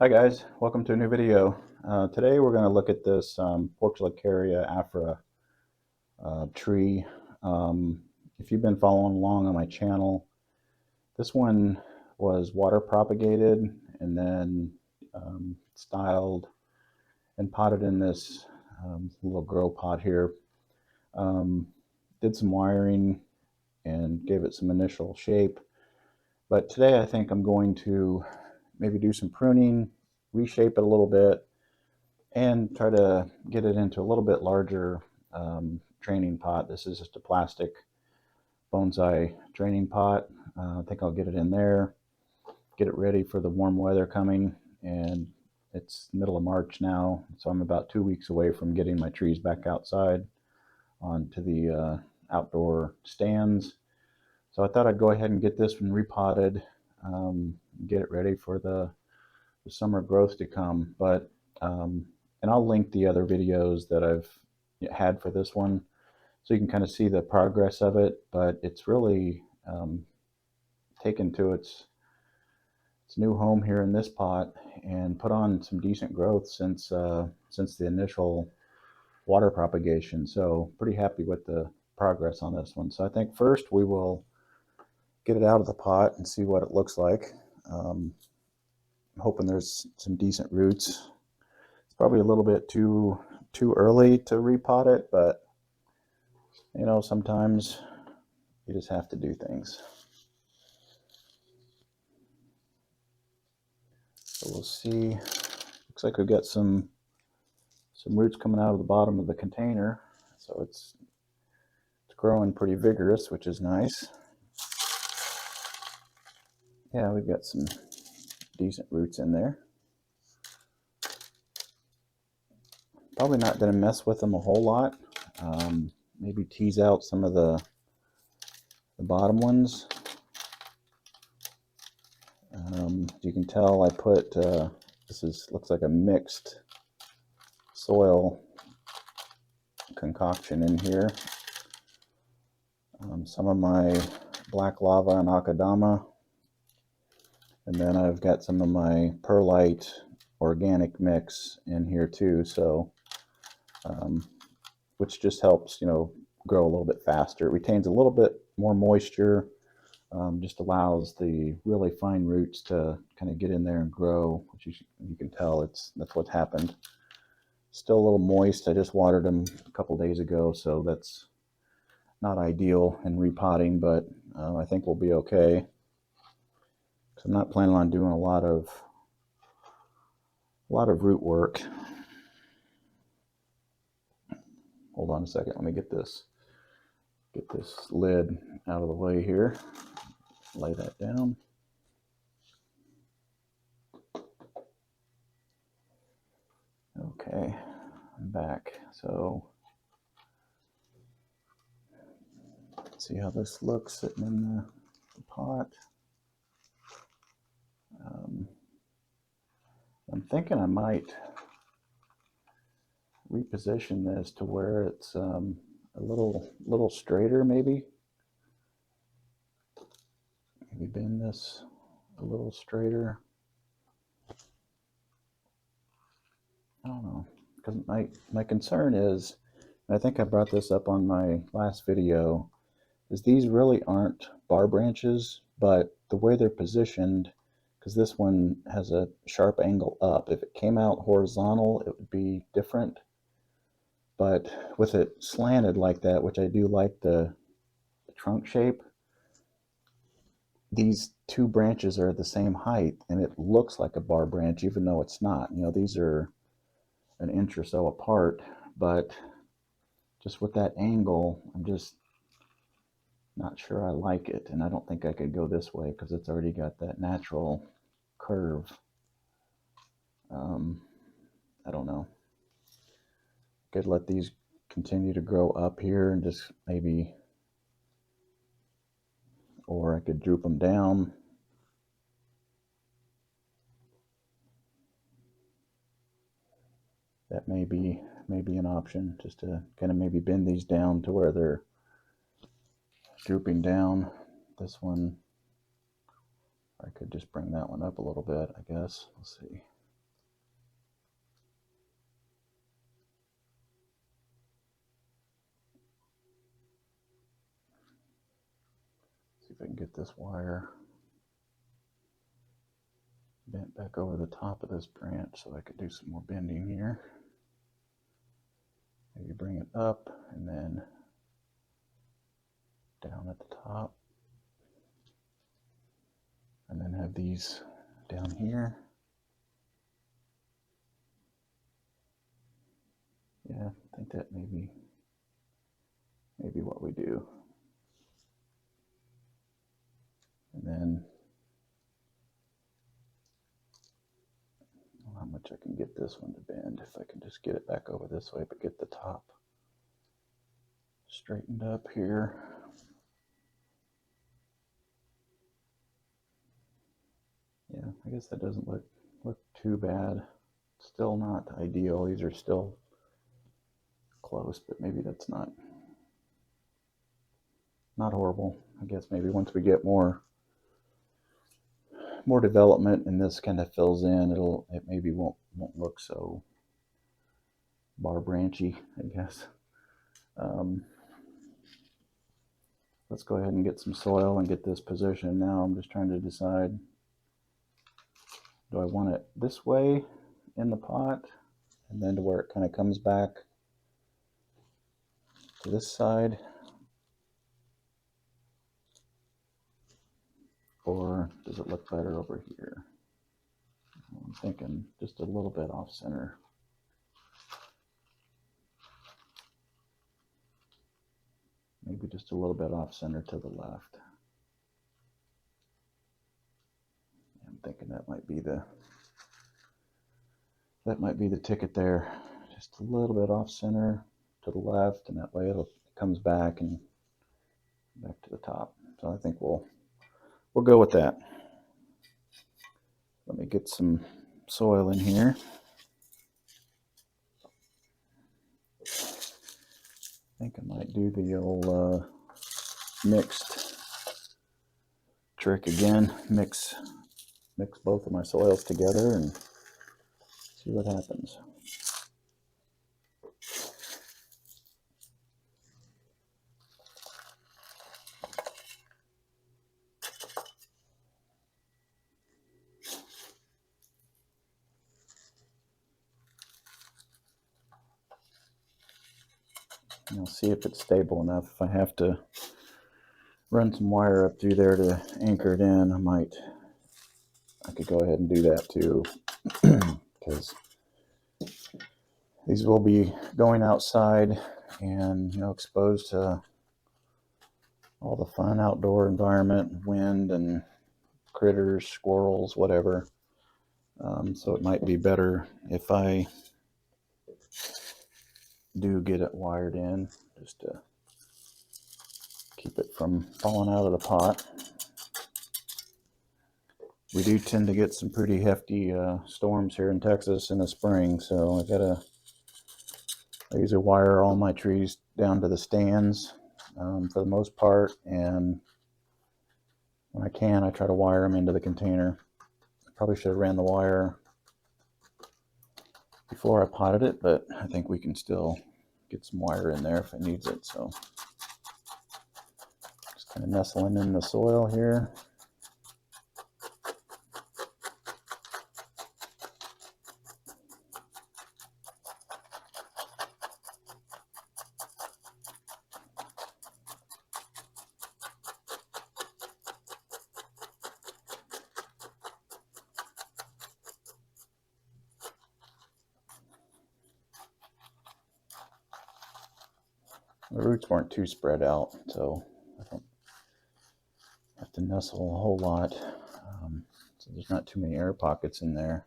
Hi guys, welcome to a new video. Today we're going to look at this portulacaria afra tree. If you've been following along on my channel, this one was water propagated and then styled and potted in this little grow pot here. Did some wiring and gave it some initial shape. But today I think I'm going to maybe do some pruning, reshape it a little bit, and try to get it into a little bit larger training pot. This is just a plastic bonsai training pot. I think I'll get it in there, get it ready for the warm weather coming, and it's middle of March now, so I'm about 2 weeks away from getting my trees back outside onto the outdoor stands. So I thought I'd go ahead and get this one repotted, get it ready for the summer growth to come. But and I'll link the other videos that I've had for this one so you can kind of see the progress of it. But it's really taken to its new home here in this pot and put on some decent growth since the initial water propagation. So pretty happy with the progress on this one. So I think first we will get it out of the pot and see what it looks like. I'm hoping there's some decent roots. It's probably a little bit too early to repot it, but you know, sometimes you just have to do things. So we'll see. Looks like we've got some roots coming out of the bottom of the container, so it's growing pretty vigorous, which is nice. Yeah, we've got some decent roots in there. Probably not going to mess with them a whole lot. Maybe tease out some of the bottom ones. You can tell I put looks like a mixed soil concoction in here. Some of my black lava and akadama, and then I've got some of my perlite organic mix in here too. So, which just helps, you know, grow a little bit faster. It retains a little bit more moisture. Just allows the really fine roots to kind of get in there and grow, which you can tell that's what's happened. Still a little moist. I just watered them a couple days ago, so that's not ideal in repotting, but I think we'll be okay. So I'm not planning on doing a lot of root work. Hold on a second. Let me get this lid out of the way here. Lay that down. Okay, I'm back. So let's see how this looks sitting in the pot. I'm thinking I might reposition this to where it's a little straighter, maybe bend this a little straighter. I don't know, because my concern is, and I think I brought this up on my last video, is these really aren't bar branches, but the way they're positioned, because this one has a sharp angle up. If it came out horizontal, it would be different. But with it slanted like that, which I do like the trunk shape, these two branches are the same height, and it looks like a bar branch, even though it's not. You know, these are an inch or so apart, but just with that angle, I'm just not sure I like it, and I don't think I could go this way because it's already got that natural curve. I don't know. Could let these continue to grow up here and just maybe, or I could droop them down. That may be an option, just to kind of maybe bend these down to where they're drooping down. This one, I could just bring that one up a little bit, I guess. Let's see. if I can get this wire bent back over the top of this branch so I could do some more bending here. Maybe bring it up and then down at the top, and then have these down here. Yeah, I think that may be what we do. And then how much I can get this one to bend, if I can just get it back over this way, but get the top straightened up here. Yeah, I guess that doesn't look too bad. Still not ideal. These are still close, but maybe that's not horrible. I guess maybe once we get more development and this kind of fills in, it maybe won't look so bar branchy, I guess. Let's go ahead and get some soil and get this positioned. Now I'm just trying to decide, do I want it this way in the pot and then to where it kind of comes back to this side, or does it look better over here? I'm thinking just a little bit off center. Maybe just a little bit off center to the left. I'm thinking that might be the ticket there. Just a little bit off center to the left, and that way it comes back and back to the top. So I think we'll go with that. Let me get some soil in here. I think I might do the old mixed trick again. Mix both of my soils together and see what happens. I'll see if it's stable enough. If I have to run some wire up through there to anchor it in, I could go ahead and do that too, because these will be going outside and exposed to all the fun outdoor environment, wind and critters, squirrels, whatever. So it might be better if I do get it wired in, just to keep it from falling out of the pot. We do tend to get some pretty hefty storms here in Texas in the spring, so I usually wire all my trees down to the stands for the most part, and when I can, I try to wire them into the container. I probably should have ran the wire before I potted it, but I think we can still get some wire in there if it needs it. So just kind of nestling in the soil here. The roots weren't too spread out, so I don't have to nestle a whole lot. So there's not too many air pockets in there.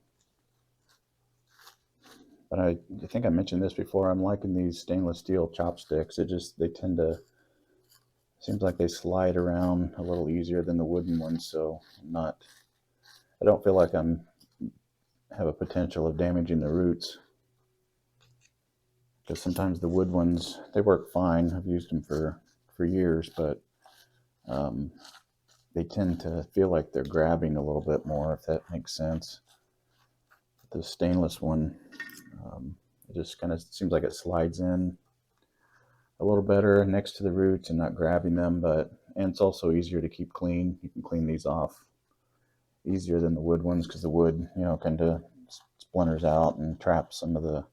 But I think I mentioned this before, I'm liking these stainless steel chopsticks. They tend to, seems like they slide around a little easier than the wooden ones, so I don't feel like have a potential of damaging the roots. Because sometimes the wood ones, they work fine. I've used them for years, but they tend to feel like they're grabbing a little bit more, if that makes sense. The stainless one, it just kind of seems like it slides in a little better next to the roots and not grabbing them, but and it's also easier to keep clean. You can clean these off easier than the wood ones because the wood, you know, kind of splinters out and traps some of the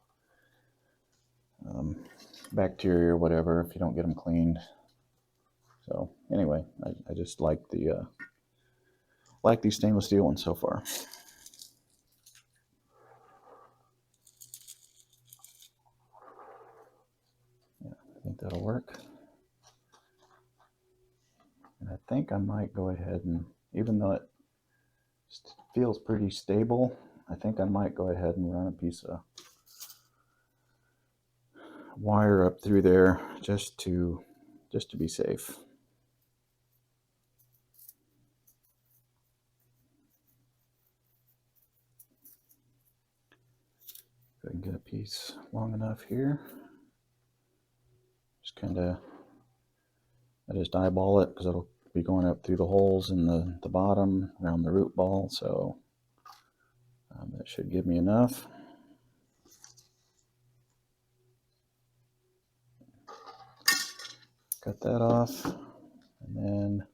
bacteria or whatever if you don't get them cleaned. So anyway, I just like the like these stainless steel ones so far. Yeah, I think that'll work. And I think I might go ahead and, even though it feels pretty stable, I think I might go ahead and run a piece of wire up through there just to be safe. If I can get a piece long enough here, just kind of, I just eyeball it because it'll be going up through the holes in the bottom around the root ball, so that should give me enough. Cut that off, and then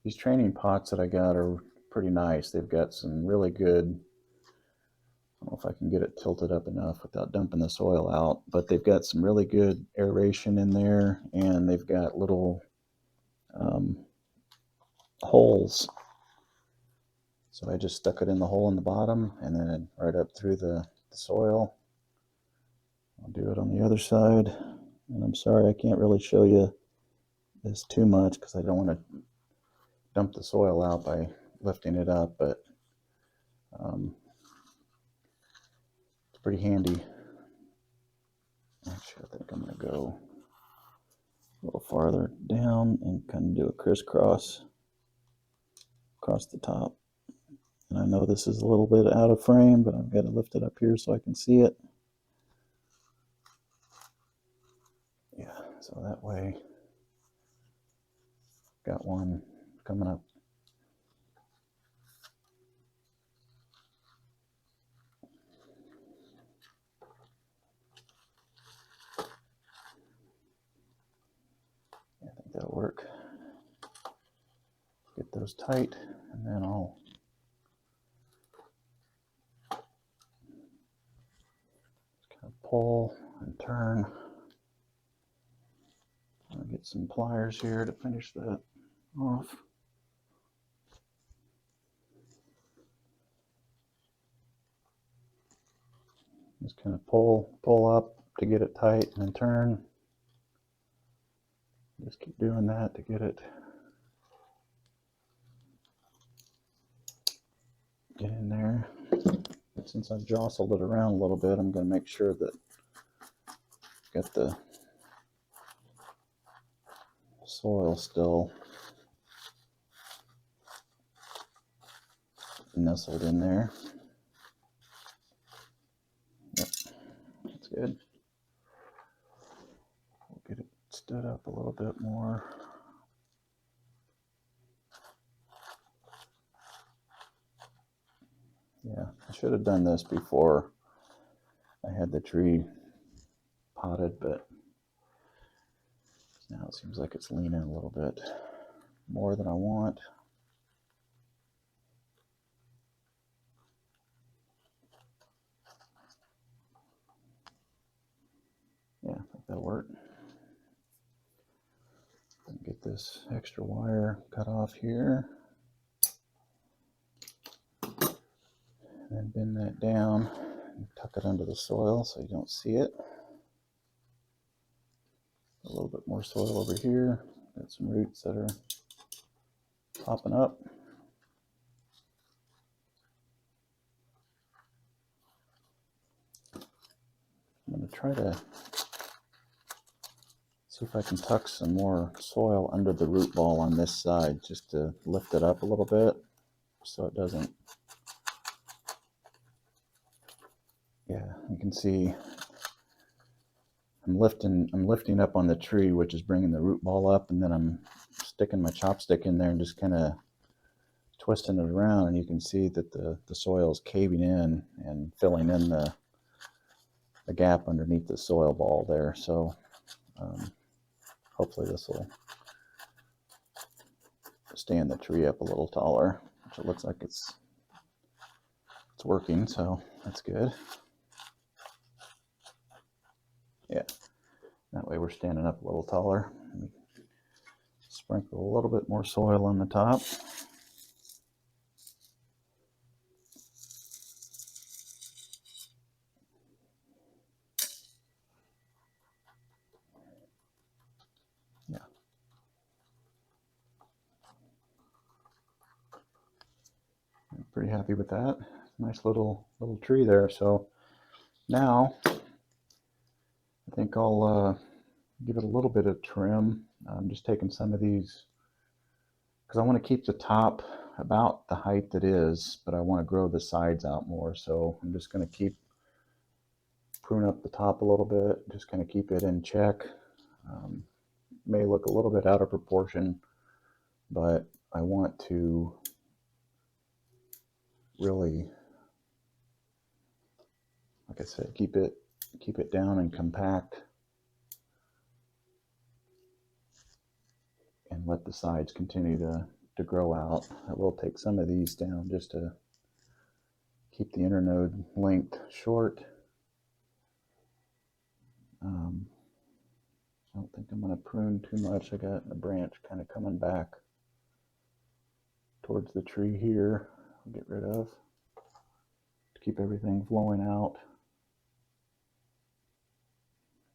these training pots that I got are pretty nice. They've got some really good, I don't know if I can get it tilted up enough without dumping the soil out, but they've got some really good aeration in there, and they've got little holes. So I just stuck it in the hole in the bottom and then right up through the soil. I'll do it on the other side. And I'm sorry I can't really show you this too much because I don't want to dump the soil out by lifting it up, but it's pretty handy. Actually, I think I'm going to go a little farther down and kind of do a crisscross across the top. And I know this is a little bit out of frame, but I've got to lift it up here so I can see it. Yeah, so that way, got one coming up. Yeah, I think that'll work. Get those tight, and then I'll just kind of pull and turn. I'll get some pliers here to finish that off. Just kind of pull up to get it tight and then turn. Just keep doing that to get it in there. Since I've jostled it around a little bit, I'm going to make sure that I've got the soil still nestled in there. Yep, that's good. We'll get it stood up a little bit more. Yeah, I should have done this before I had the tree potted, but now it seems like it's leaning a little bit more than I want. Yeah, I think that'll work. Get this extra wire cut off here. And then bend that down and tuck it under the soil so you don't see it. A little bit more soil over here. Got some roots that are popping up. I'm going to try to see if I can tuck some more soil under the root ball on this side just to lift it up a little bit so it doesn't. Yeah, you can see I'm lifting up on the tree, which is bringing the root ball up, and then I'm sticking my chopstick in there and just kind of twisting it around, and you can see that the soil is caving in and filling in the gap underneath the soil ball there. So hopefully this will stand the tree up a little taller, which it looks like it's working, so that's good. Yeah, that way we're standing up a little taller. Sprinkle a little bit more soil on the top. Yeah. I'm pretty happy with that. Nice little tree there. So now I think I'll give it a little bit of trim. I'm just taking some of these because I want to keep the top about the height it is, but I want to grow the sides out more. So I'm just going to prune up the top a little bit, just kind of keep it in check. May look a little bit out of proportion, but I want to really, like I said, keep it down and compact, and let the sides continue to grow out. I will take some of these down just to keep the internode length short. I don't think I'm going to prune too much. I got a branch kind of coming back towards the tree here. I'll get rid of to keep everything flowing out.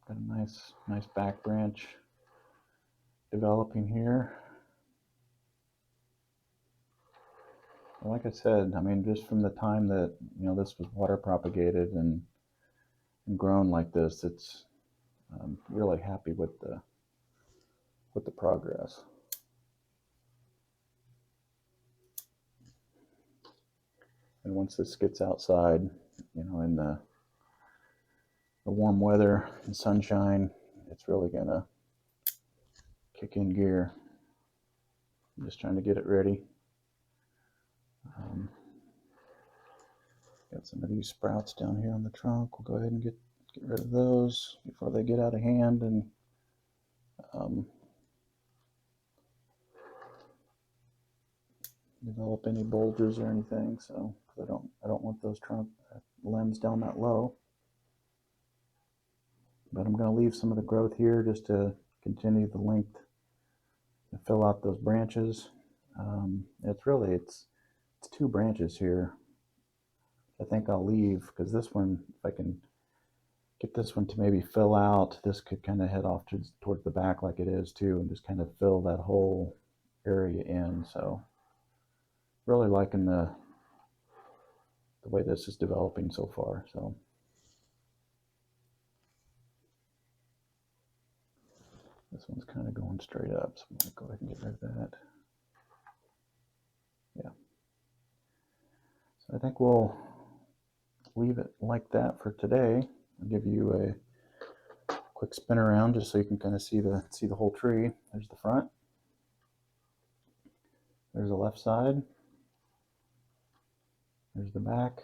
Got a nice back branch developing here. Like I said, I mean, just from the time that this was water propagated and grown like this, I'm really happy with the progress. And once this gets outside, in the warm weather and sunshine, it's really gonna kick in gear. I'm just trying to get it ready. Got some of these sprouts down here on the trunk. We'll go ahead and get rid of those before they get out of hand and develop any bulges or anything. So I don't want those trunk limbs down that low. But I'm going to leave some of the growth here just to continue the length and fill out those branches. It's 2 branches here. I think I'll leave because this one, if I can get this one to maybe fill out, this could kind of head off towards the back like it is too, and just kind of fill that whole area in. So really liking the way this is developing so far. So this one's kind of going straight up, so I'm going to go ahead and get rid of that. Yeah. So I think we'll leave it like that for today. I'll give you a quick spin around just so you can kind of see the whole tree. There's the front. There's the left side. There's the back.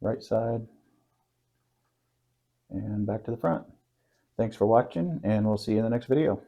Right side. And back to the front. Thanks for watching, and we'll see you in the next video.